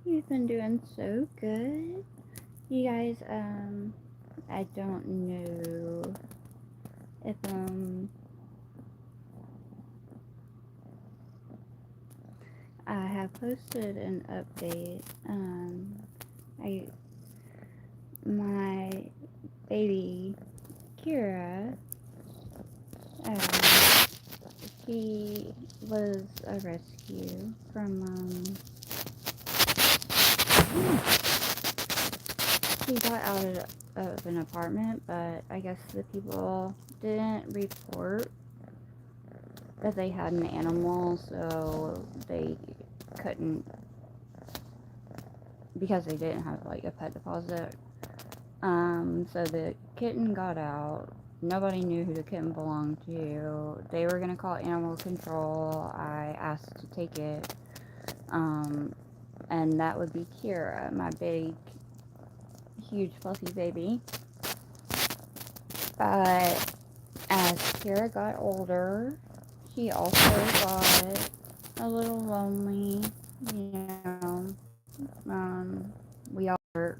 He's been doing so good. You guys, I don't know if, I have posted an update. I, my baby, Kira, um, she was a rescue from, she got out of an apartment, but I guess the people didn't report that they had an animal, so they couldn't, because they didn't have like a pet deposit. So the kitten got out. Nobody knew who the kitten belonged to. They were gonna call animal control. I asked to take it. Um, and that would be Kira, my big, huge, fluffy baby. But as Kira got older, she also got a little lonely. You know, we all work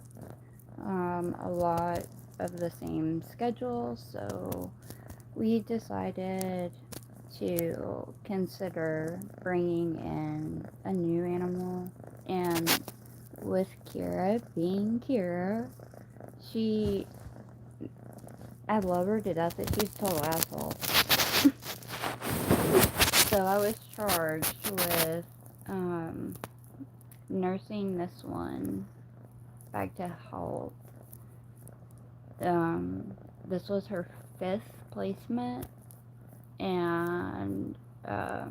a lot of the same schedule, so we decided to consider bringing in a new animal. And with Kira being Kira, she, I love her to death, but she's a total asshole. So I was charged with nursing this one back to health. This was her fifth placement, and I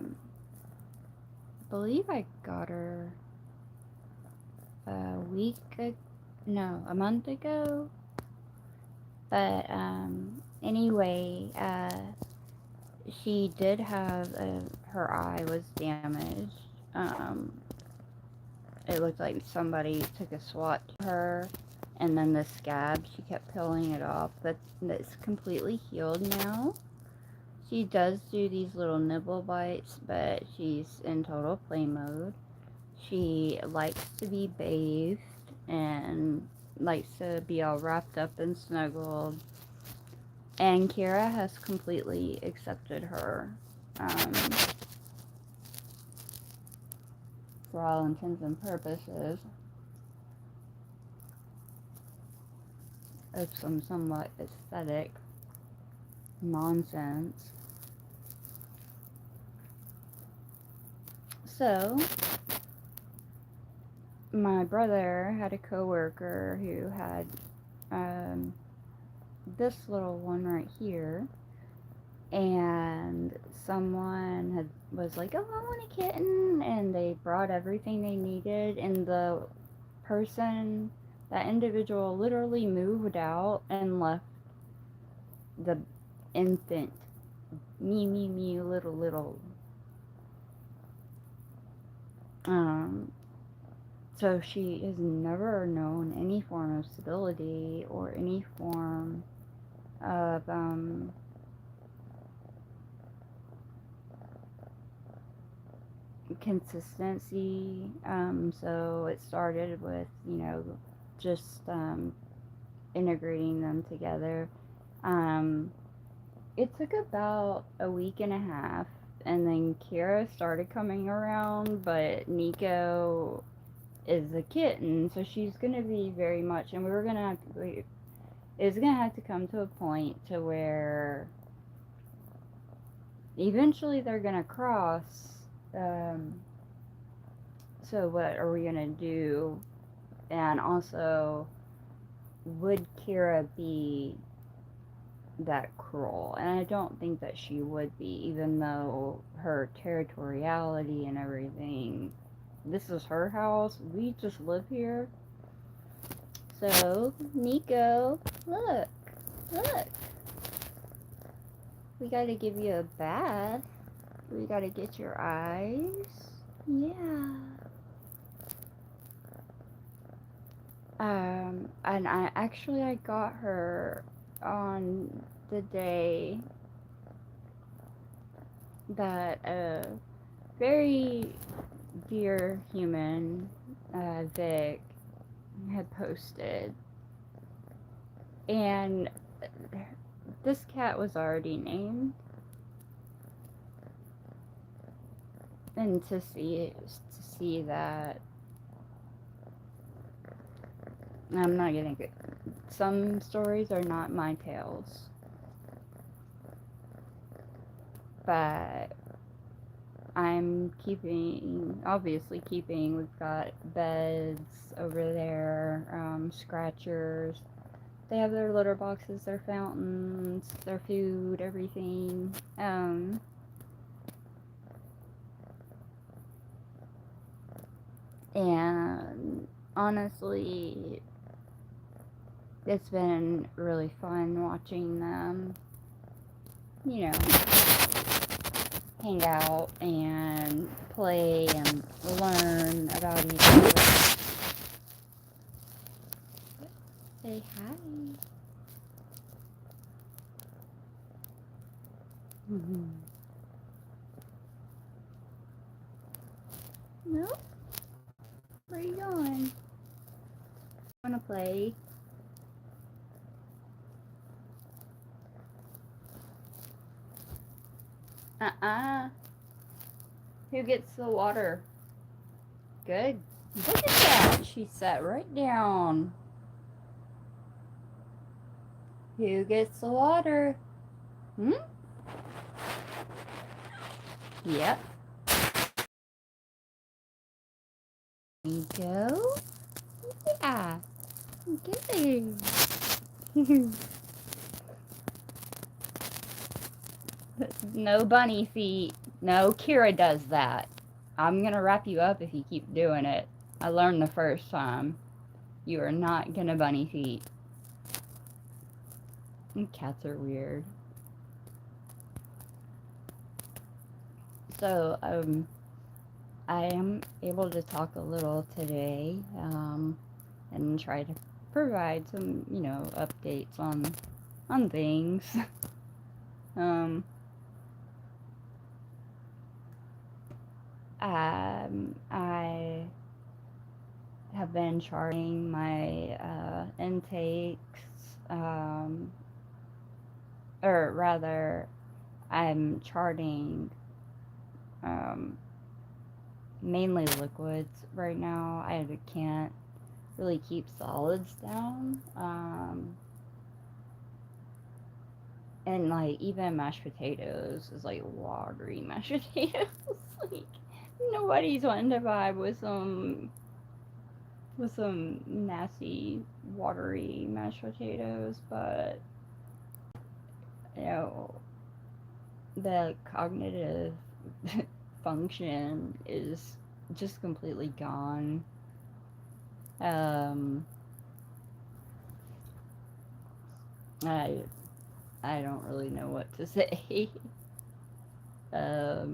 believe I got her a a month ago. But anyway, she did have her eye was damaged. Um, it looked like somebody took a swat to her, and then the scab, she kept peeling it off, but it's completely healed now. She does do these little nibble bites, but she's in total play mode. She likes to be bathed and likes to be all wrapped up and snuggled. And Kira has completely accepted her. Um, for all intents and purposes. Of some somewhat aesthetic nonsense. So, my brother had a coworker who had um, this little one right here, and someone was like, "Oh, I want a kitten," and they brought everything they needed, and the person, that individual, literally moved out and left the infant, me, little. Um, so she has never known any form of stability or any form of consistency. So it started with, just integrating them together. Um, it took about a week and a half, and then Kira started coming around, but Nico is a kitten, so she's gonna be very much, and we were gonna have to, it's gonna have to come to a point to where eventually they're gonna cross. Um, so what are we gonna do? And also, would Kira be that cruel? And I don't think that she would be, even though her territoriality and everything. This is her house. We just live here. So, Nico, look. We gotta give you a bath. We gotta get your eyes. Yeah. And I got her on the day that a very dear human, Epic had posted, and this cat was already named, and to see that, I'm not gonna get. Some stories are not my tales, but I'm obviously keeping. We've got beds over there, scratchers. They have their litter boxes, their fountains, their food, everything. And honestly, it's been really fun watching them, hang out and play and learn about each other. Say hi. Nope. Where are you going? Wanna play? Who gets the water? Good. Look at that. She sat right down. Who gets the water? Yep. There you go. Yeah. Good. No bunny feet. No, Kira does that. I'm gonna wrap you up if you keep doing it. I learned the first time. You are not gonna bunny feet. Cats are weird. So, I am able to talk a little today, and try to provide some, updates on things. I have been charting my intakes, or rather, I'm charting mainly liquids right now. I can't really keep solids down. And like even mashed potatoes is like watery mashed potatoes. Like nobody's wanting to vibe with some nasty watery mashed potatoes, but the cognitive function is just completely gone. I don't really know what to say. Are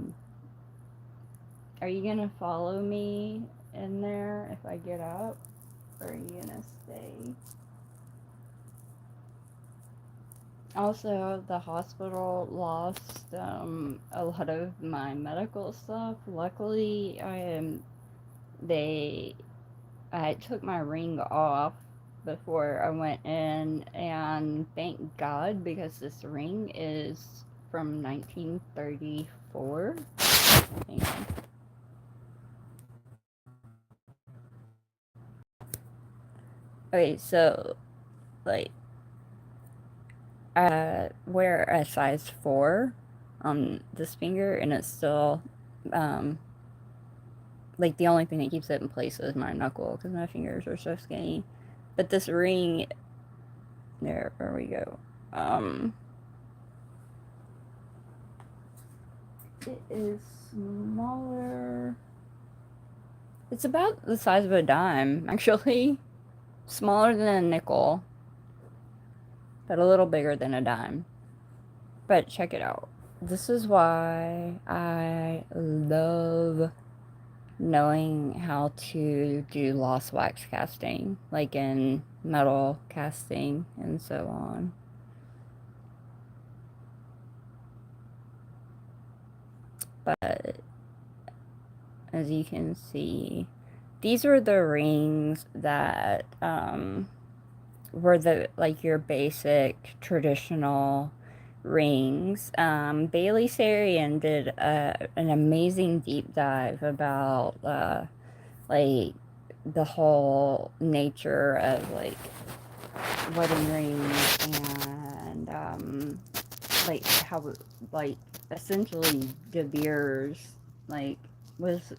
you gonna follow me in there if I get up, or are you gonna stay? Also, the hospital lost a lot of my medical stuff. Luckily, I took my ring off before I went in, and thank God, because this ring is from 1934. Hang on. Okay, so like I wear a size 4 on this finger, and it's still like the only thing that keeps it in place is my knuckle because my fingers are so skinny. But this ring, there we go. It is smaller. It's about the size of a dime, actually. Smaller than a nickel, but a little bigger than a dime. But check it out. This is why I love knowing how to do lost wax casting, like in metal casting and so on. But as you can see, these were the rings that were the like your basic traditional rings. Bailey Sarian did an amazing deep dive about like the whole nature of like wedding rings and like how like essentially De Beers like was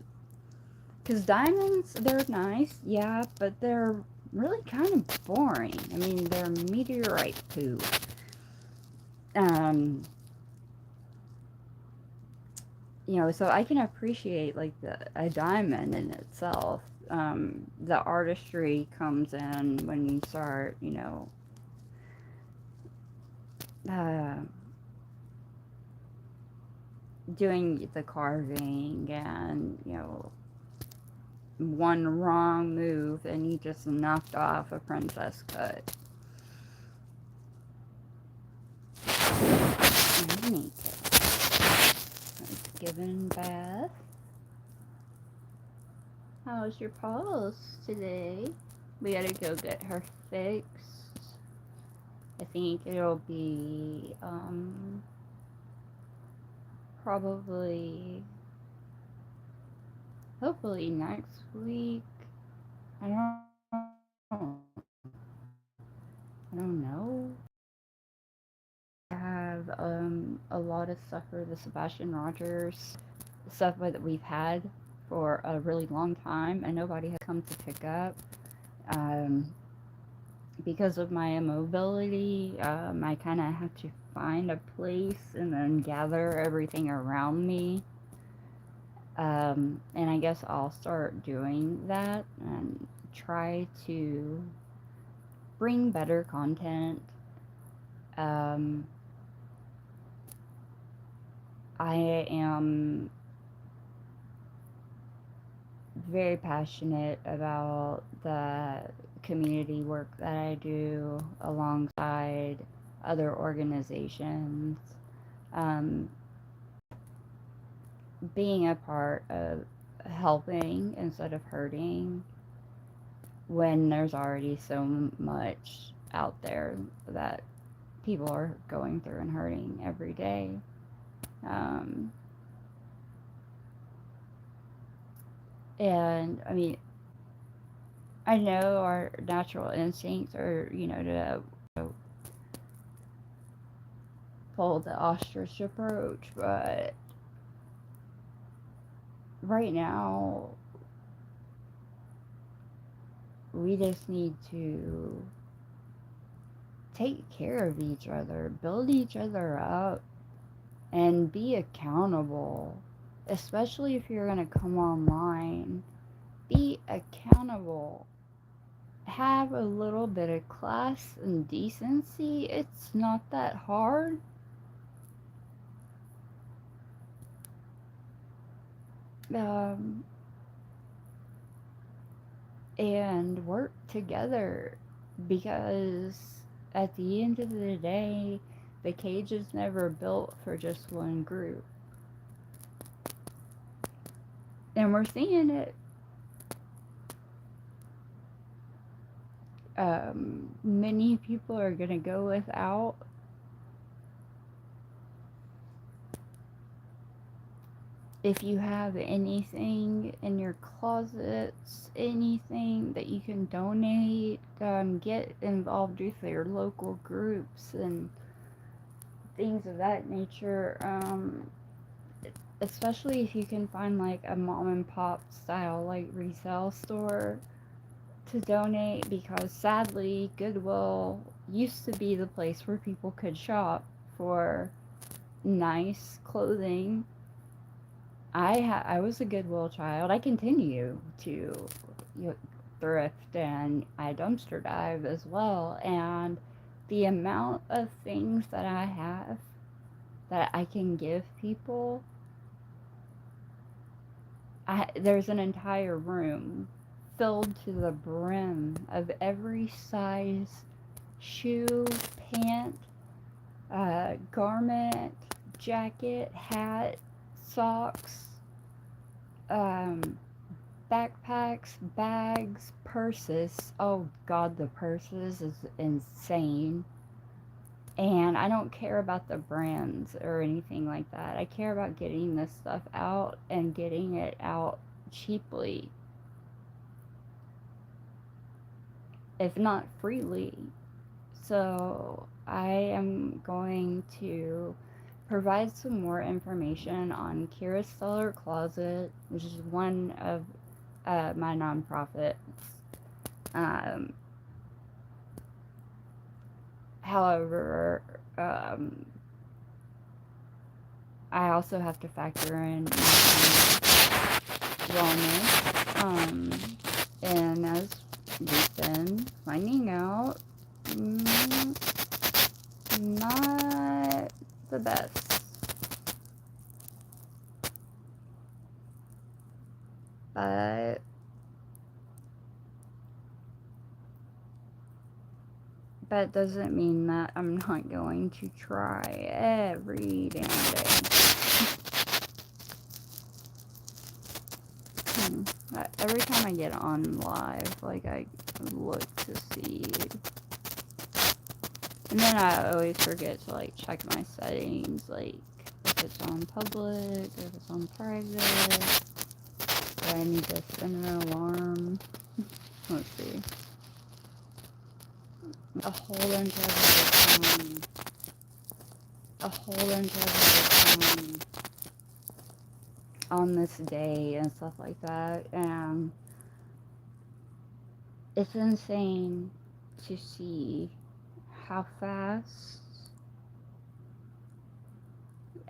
because diamonds, they're nice, yeah, but they're really kind of boring. I mean, they're meteorite poo. Um, so I can appreciate like a diamond in itself. The artistry comes in when you start, uh, doing the carving and, one wrong move and you just knocked off a princess cut. Given bath. How's your pulse today? We gotta go get her fixed. I think it'll be probably hopefully next week. I don't know. I have a lot of stuff for the Sebastian Rogers stuff that we've had for a really long time and nobody has come to pick up. Um, because of my immobility, I kind of have to find a place and then gather everything around me. And I guess I'll start doing that and try to bring better content. Um, I am very passionate about the community work that I do alongside other organizations. Um, being a part of helping instead of hurting when there's already so much out there that people are going through and hurting every day. Um, and I mean, I know our natural instincts are, to pull the ostrich approach, but right now we just need to take care of each other, build each other up, and be accountable. Especially if you're going to come online, be accountable. Have a little bit of class and decency. It's not that hard. Um, and work together because at the end of the day, the cage is never built for just one group. And we're seeing it. Many people are going to go without. If you have anything in your closets, anything that you can donate, get involved with your local groups and things of that nature. Especially if you can find like a mom and pop style like resale store to donate, because sadly Goodwill used to be the place where people could shop for nice clothing. I was a Goodwill child. I continue to thrift and I dumpster dive as well, and the amount of things that I have that I can give people, there's an entire room filled to the brim of every size shoe, pant, garment, jacket, hat, socks, um, backpacks, bags, purses. Oh god, the purses is insane. And I don't care about the brands or anything like that. I care about getting this stuff out and getting it out cheaply, if not freely. So I am going to provide some more information on Kira's Stellar Closet, which is one of my nonprofits. Um, however, I also have to factor in my wellness. And as we've been finding out, not the best. But that doesn't mean that I'm not going to try every damn day. Every time I get on live, like, I look to see. And then I always forget to, like, check my settings, like, if it's on public, if it's on private. Do I need to send an alarm? Let's see. A whole bunch of other on this day and stuff like that, and it's insane to see how fast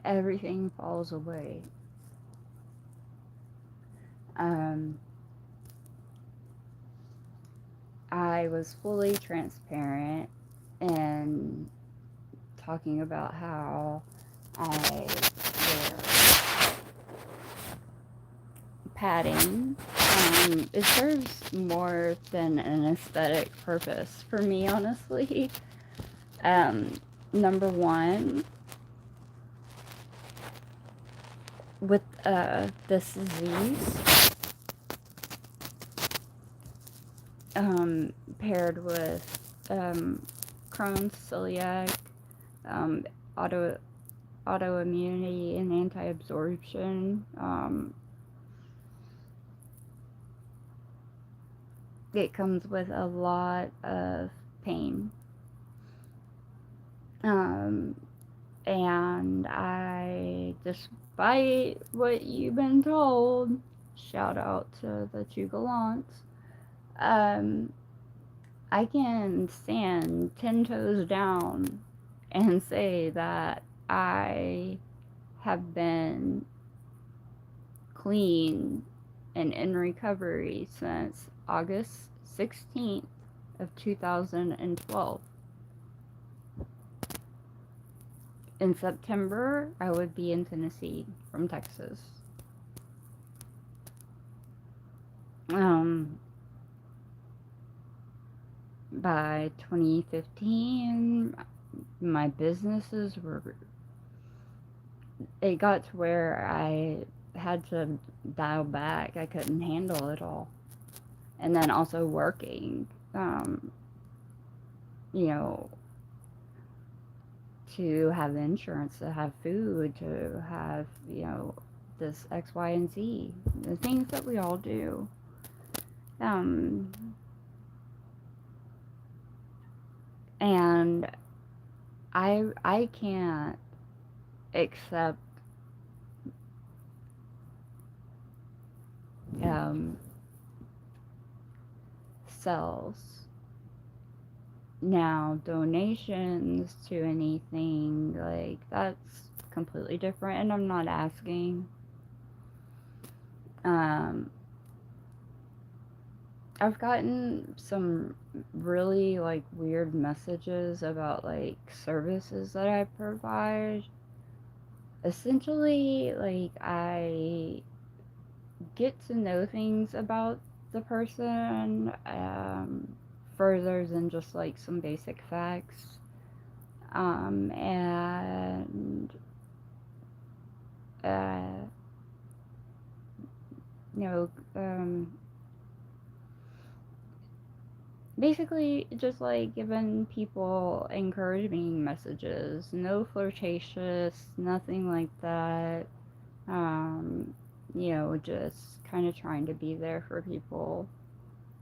everything falls away. I was fully transparent and talking about how I wear padding. It serves more than an aesthetic purpose for me, honestly. Number one, with this disease, paired with Crohn's, celiac, autoimmunity, and anti-absorption, it comes with a lot of pain. And I, despite what you've been told, shout out to the two gallants, I can stand 10 toes down and say that I have been clean and in recovery since August 16th of 2012. In September, I would be in Tennessee from Texas. By 2015, my businesses were, it got to where I had to dial back. I couldn't handle it all. And then also working, you know, to have insurance, to have food, to have, you know, this X, Y, and Z, the things that we all do. And I can't accept cells. Now, donations to anything, like, that's completely different, and I'm not asking. I've gotten some really, like, weird messages about, like, services that I provide. Essentially, like, I get to know things about the person, further than just, like, some basic facts. And you know, basically just like giving people encouraging messages, no flirtatious, nothing like that. Um, just kind of trying to be there for people.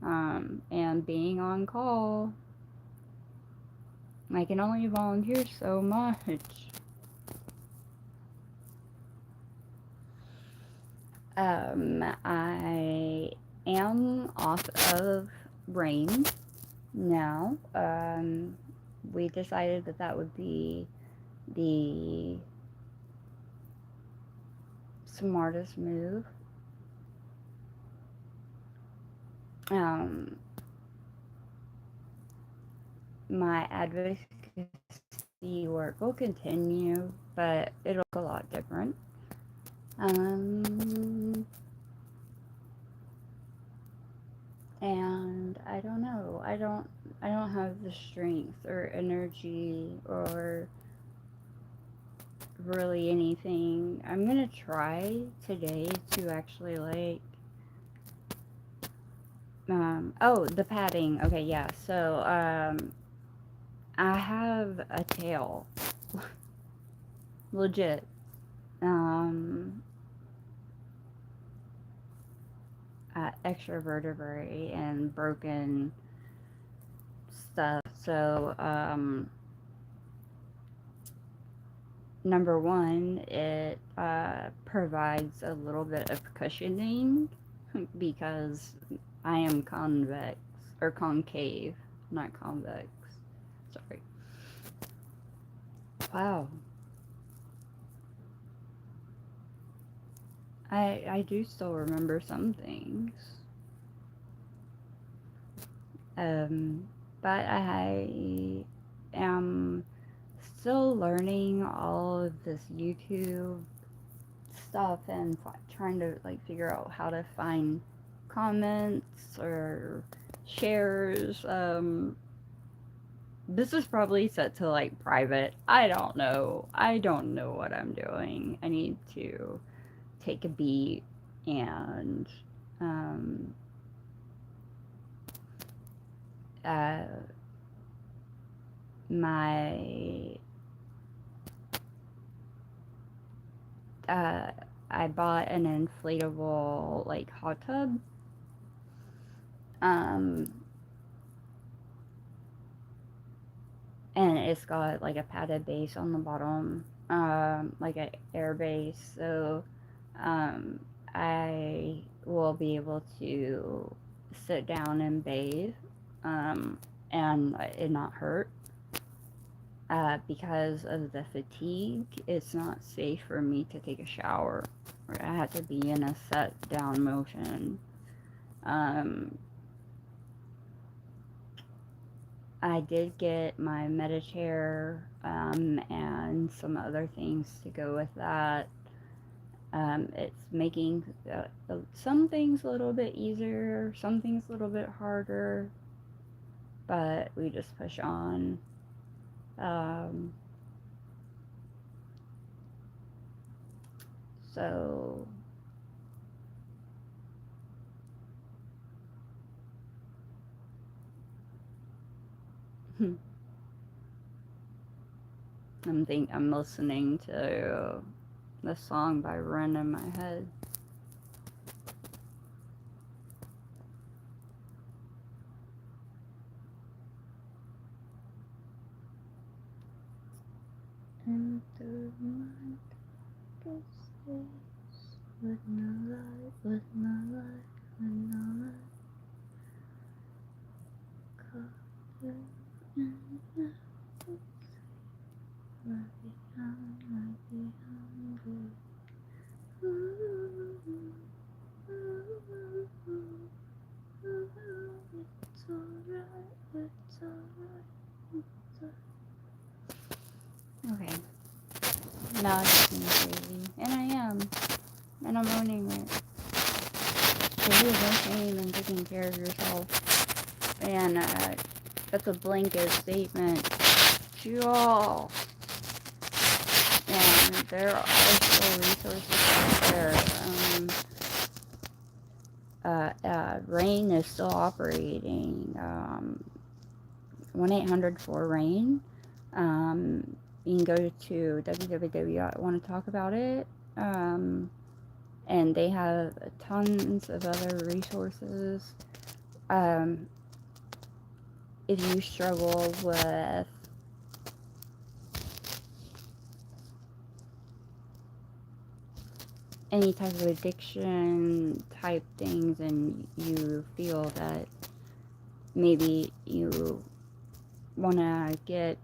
And being on call, I can only volunteer so much. I am off of rain now. We decided that that would be the smartest move. Um, my advocacy work will continue, but it'll look a lot different. Um, and I don't know. I don't have the strength or energy or really anything. I'm gonna try today to actually like oh, the padding. Okay, yeah. So I have a tail. Legit. Um Extra vertebrae and broken stuff. So number one, it provides a little bit of cushioning because I am convex or concave, not convex. Sorry. Wow. I do still remember some things. But I am still learning all of this YouTube stuff and trying to like figure out how to find comments or shares. This is probably set to like private. I don't know. I don't know what I'm doing. I need to take a beat and um, uh, my uh, I bought an inflatable like hot tub. Um, and it's got like a padded base on the bottom, like an air base. So um, I will be able to sit down and bathe, and it not hurt. Because of the fatigue, it's not safe for me to take a shower. I have to be in a set down motion. Um, I did get my Medichair and some other things to go with that. It's making some things a little bit easier, some things a little bit harder, but we just push on. Um, so I'm listening to the song by Ren in my head. Enter my space with no light, with no light, with no light. Caught in the right behind, right behind you. Ooh, ooh, ooh, ooh, it's alright, it's alright, it's alright. Okay, now it's getting crazy, and I am, and I'm owning it. There is no shame in taking care of yourself, and that's a blanket statement to all. And there are still resources out there. Rain is still operating. 1-800 for Rain. You can go to www. I want to talk about it. And they have tons of other resources. Um, if you struggle with any type of addiction type things and you feel that maybe you want to get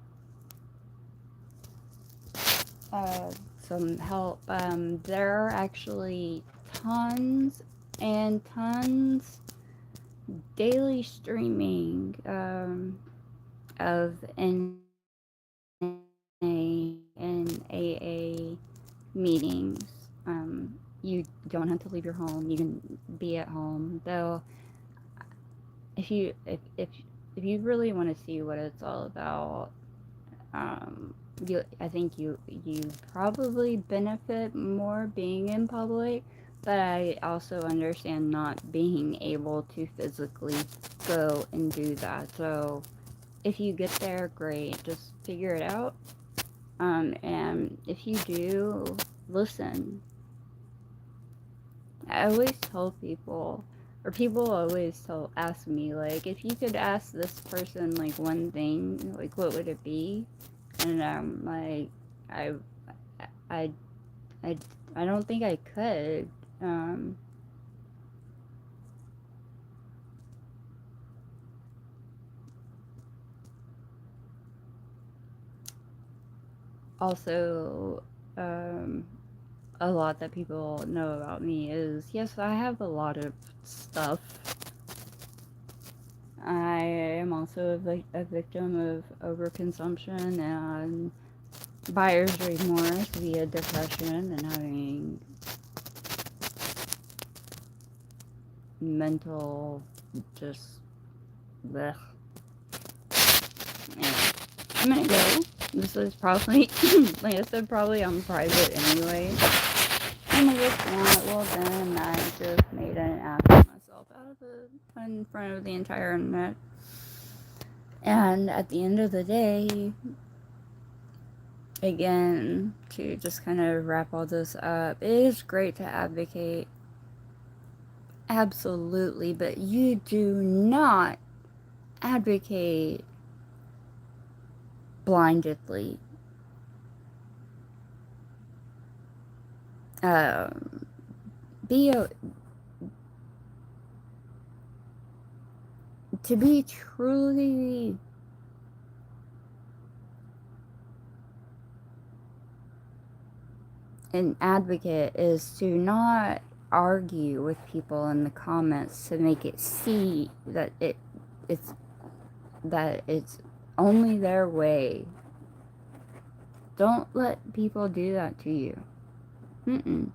some help, there are actually tons and tons daily streaming of and AA meetings. You don't have to leave your home. You can be at home. Though, if you really want to see what it's all about, I think you probably benefit more being in public. But I also understand not being able to physically go and do that. So if you get there, great. Just figure it out. And if you do, listen. I always tell people, or people always ask me, like, if you could ask this person, like, one thing, like, what would it be? And I'm like, I, I, I, I don't think I could. Um, Also, um, a lot that people know about me is, yes, I have a lot of stuff. I am also a victim of overconsumption and buyer's remorse via depression and having mental just blech. Anyway, I'm gonna go. This is probably, like I said, probably on private anyway. And with that, well then, I just made an ass of myself out of it in front of the entire internet. And at the end of the day, again, to just kind of wrap all this up, it is great to advocate. Absolutely, but you do not advocate blindedly. Um, be a, to be truly an advocate is to not argue with people in the comments to make it see that it's that it's only their way. Don't let people do that to you. Mm-mm.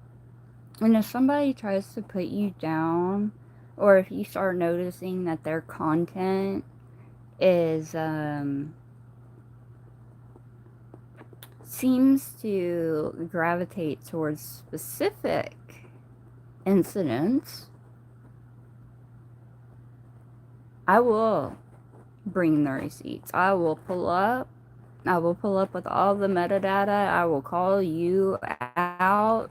And if somebody tries to put you down, or if you start noticing that their content is seems to gravitate towards specific incidents, I will bring the receipts. I will pull up with all the metadata. I will call you out.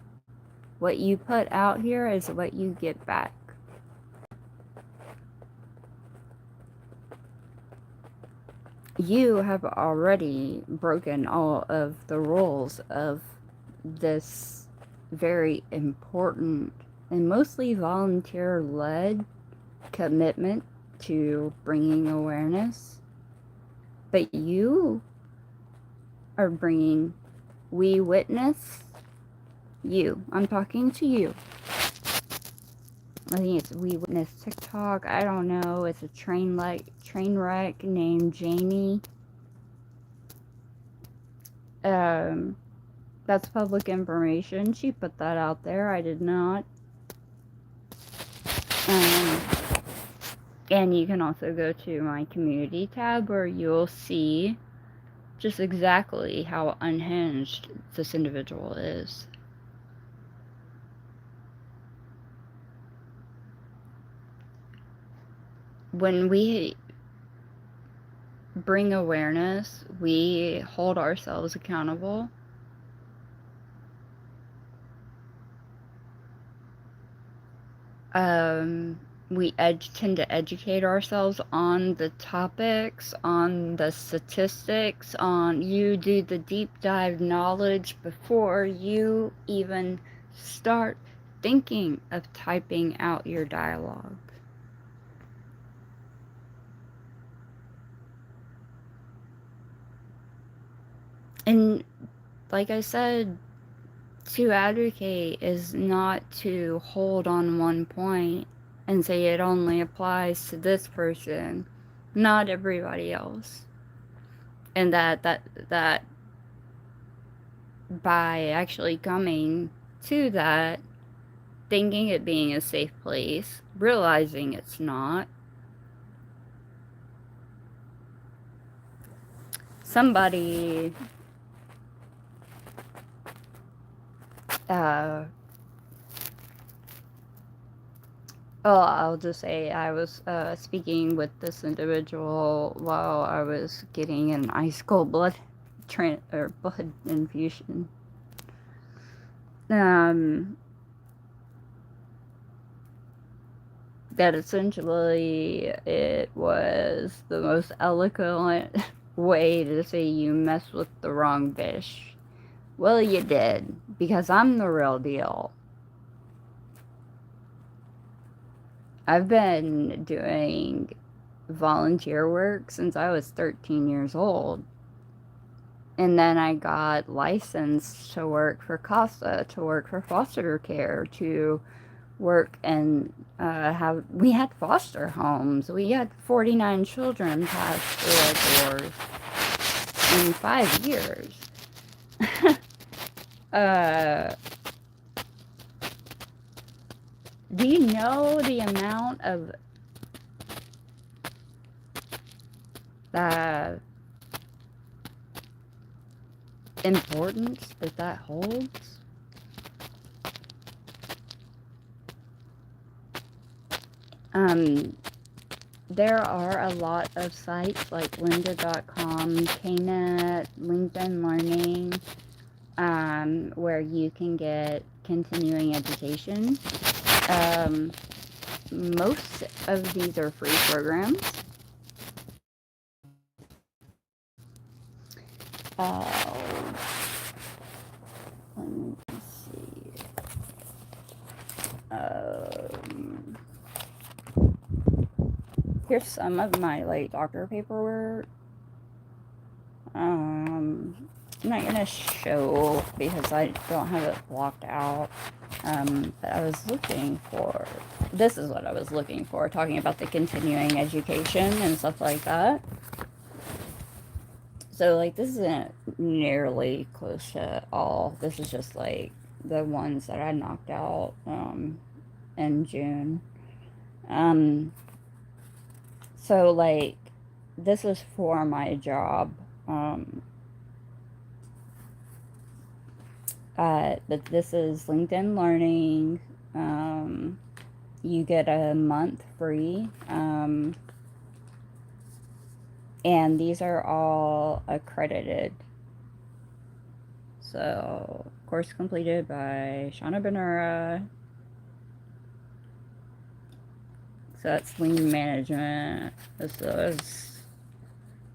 What you put out here is what you get back. You have already broken all of the rules of this very important and mostly volunteer led commitment to bringing awareness. But you are bringing, we witness you. I'm talking to you. I think it's We Witness TikTok. I don't know. It's a train wreck named Janie. That's public information. She put that out there. I did not. And you can also go to my community tab where you'll see just exactly how unhinged this individual is. when we bring awareness, we hold ourselves accountable. We tend to educate ourselves on the topics, on the statistics, on you do the deep dive knowledge before you even start thinking of typing out your dialogue. And like I said, to advocate is not to hold on one point and say it only applies to this person, not everybody else. And that by actually coming to that, thinking it being a safe place, realizing it's not, somebody I'll just say I was speaking with this individual while I was getting an ice cold blood blood infusion. That essentially it was the most eloquent way to say you messed with the wrong fish. Well, you did, because I'm the real deal. I've been doing volunteer work since I was 13 years old. And then I got licensed to work for CASA, to work for foster care, to work and we had foster homes. We had 49 children pass through our doors in 5 years. Do you know the amount of importance that holds? There are a lot of sites like lynda.com, KNet, LinkedIn Learning, where you can get continuing education. Most of these are free programs. Let me see. Here's some of my doctor paperwork. I'm not gonna show because I don't have it blocked out. But I was looking for. This is what I was looking for, talking about the continuing education and stuff like that. So this isn't nearly close to all. This is just the ones that I knocked out in June. So this is for my job. But this is LinkedIn Learning. You get a month free. And these are all accredited. So, course completed by Shauna Bonura. So that's lean management. This is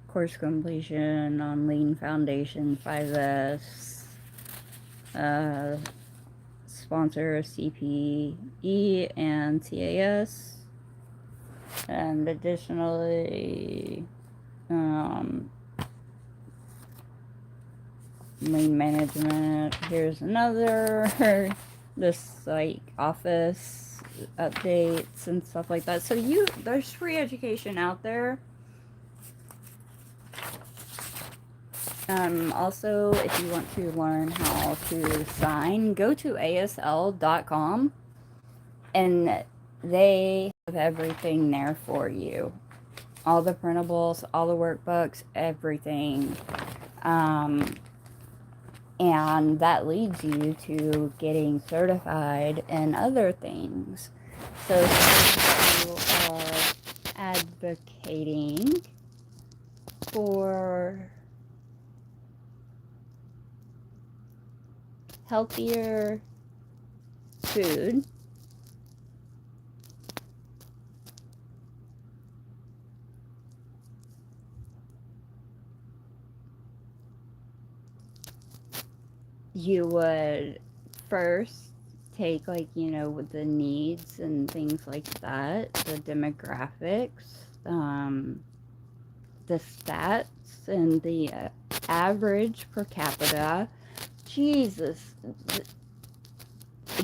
course completion on lean foundation 5S. Sponsor CPE and CAS. And additionally, lean management. Here's another. This office updates and stuff like that. So there's free education out there. Also, if you want to learn how to sign, go to asl.com and they have everything there for you. All the printables, all the workbooks, everything. And that leads you to getting certified in other things. So if you are advocating for healthier food, you would first take, like, with the needs and things like that, the demographics, the stats, and the average per capita. Jesus,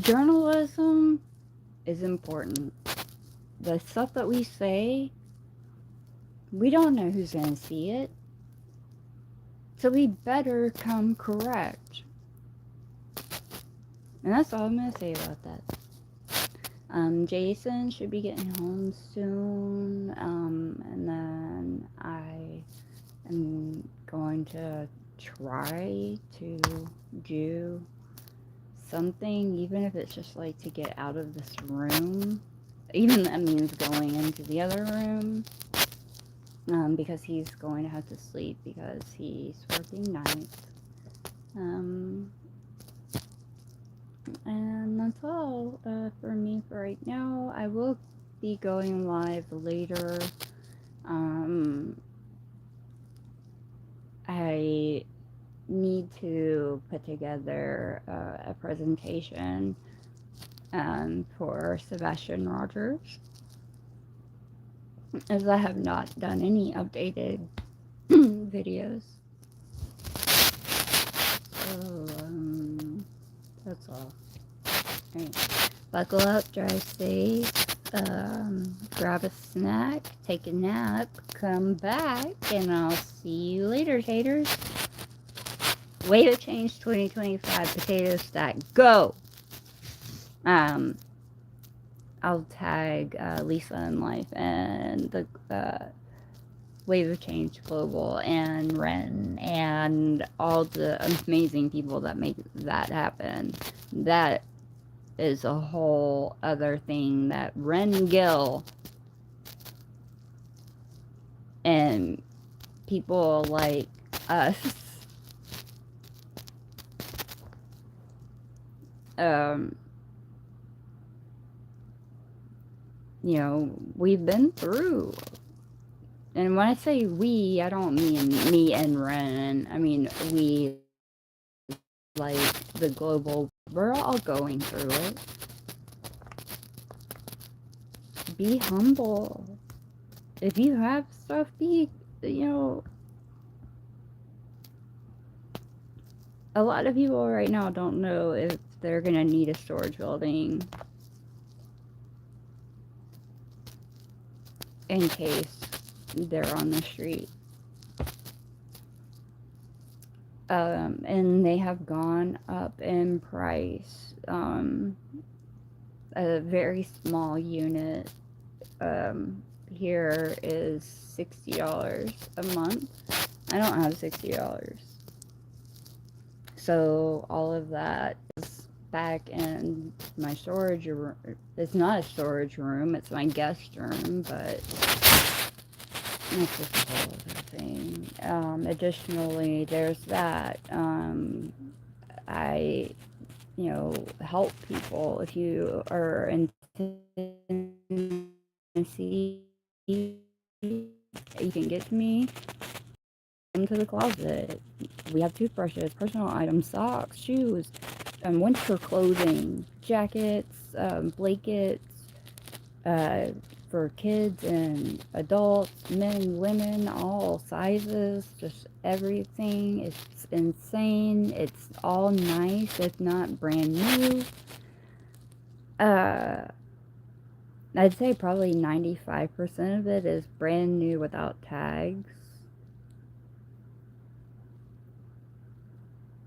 journalism is important. The stuff that we say, we don't know who's going to see it. So we better come correct. And that's all I'm going to say about that. Jason should be getting home soon. And then I am going to try to do something, even if it's just like to get out of this room. Even that means going into the other room. Because he's going to have to sleep because he's working nights. And that's all for me for right now. I will be going live later. I need to put together a presentation for Sebastian Rogers, as I have not done any updated videos. So, that's all. Right. Buckle up, drive safe, grab a snack, take a nap, come back, and I'll see you later, taters. Way to Change 2025 potato stack. Go! I'll tag Lisa in Life and the Wave of Change Global and Ren and all the amazing people that make that happen. That is a whole other thing that Ren Gill and people like us we've been through. And when I say we, I don't mean me and Ren. I mean we, like the global. We're all going through it. Be humble. If you have stuff, a lot of people right now don't know if they're gonna need a storage building in case they're on the street. And they have gone up in price. A very small unit here is $60 a month. I don't have $60. So all of that is back in my storage room. It's not a storage room, it's my guest room, but that's just a whole other thing. Additionally, there's that. I, help people. If you are in Tennessee, you can get to me. Into the closet. We have toothbrushes, personal items, socks, shoes, winter clothing, jackets, blankets, for kids and adults, men, women, all sizes, just everything. It's insane. It's all nice. It's not brand new. I'd say probably 95% of it is brand new without tags.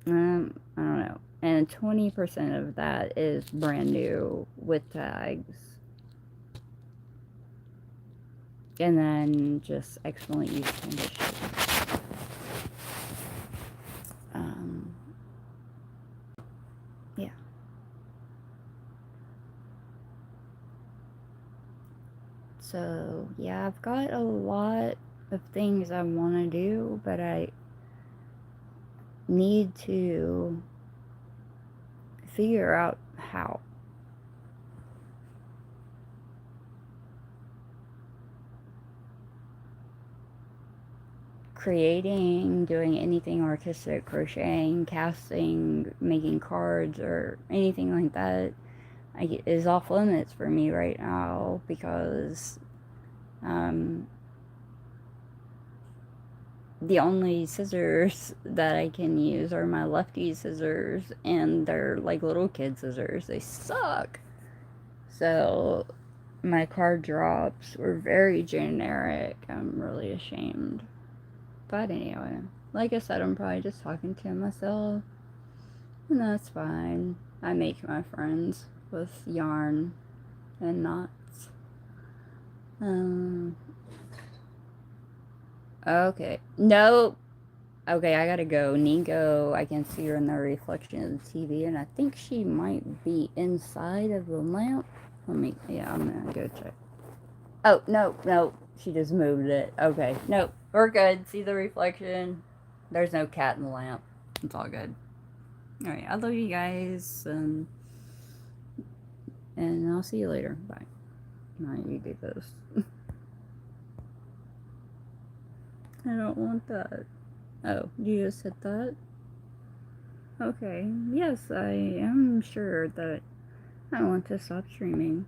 I don't know. And 20% of that is brand new with tags. And then just excellent use condition. Yeah. So Yeah, I've got a lot of things I want to do, but I need to figure out how. Creating, doing anything artistic, crocheting, casting, making cards, or anything like that is off limits for me right now because um, the only scissors that I can use are my lefty scissors, and they're like little kid scissors. They suck. So my card drops were very generic. I'm really ashamed. But anyway, like I said, I'm probably just talking to myself, and that's fine. I make my friends with yarn and knots. Um, okay. Nope. Okay, I gotta go. Nico, I can see her in the reflection of the TV, and I think she might be inside of the lamp. Yeah, I'm gonna go check. Oh, no, no, she just moved it. Okay, nope, we're good. See the reflection? There's no cat in the lamp. It's all good. Alright, I love you guys, and I'll see you later. Bye. No, you do this. I don't want that. Oh, you just hit that? Okay, yes, I am sure that I want to stop streaming.